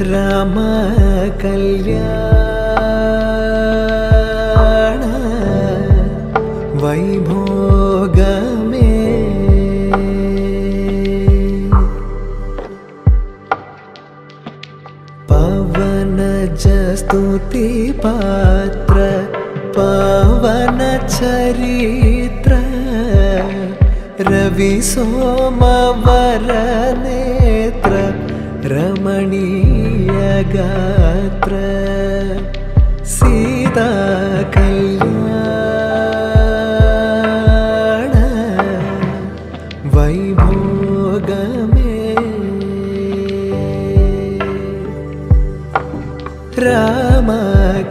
രാമ കല്യാണ വൈഭോഗമേ പവനജ സ്തുതി പാത്ര പവന ചരിത്ര രവി സോമവര നേത്ര രമണീയ ഗാത്ര സീതാ കല്യാണ വൈഭോഗമേ രാമ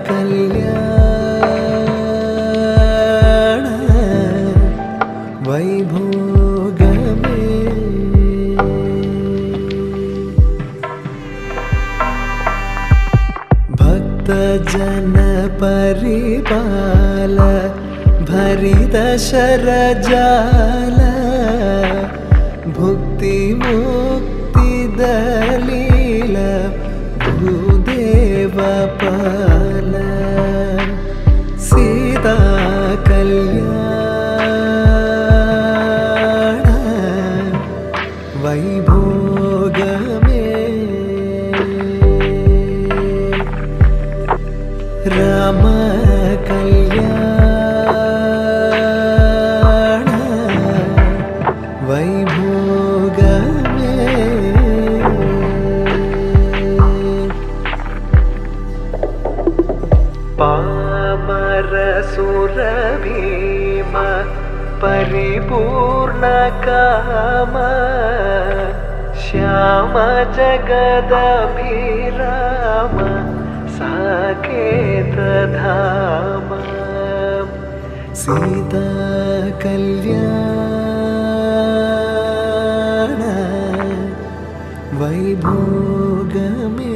കല്യാണ വൈഭോഗമേ ഭക്തജന പരിപാല ഭരിത ശരജാല ഭുക്തി മുക്തി ദലീല ഭൂദേവ പാല സീതാ കല്യാണ വൈഭോഗമേ രാമ കല്യാണ വൈഭോഗമേ പാമരസുരഭീമ പരിപൂർണ കാമ ശ്യാമ ജഗദഭിരാമ സാകേതധാമ സീതാ കല്യാണ വൈഭോഗമേ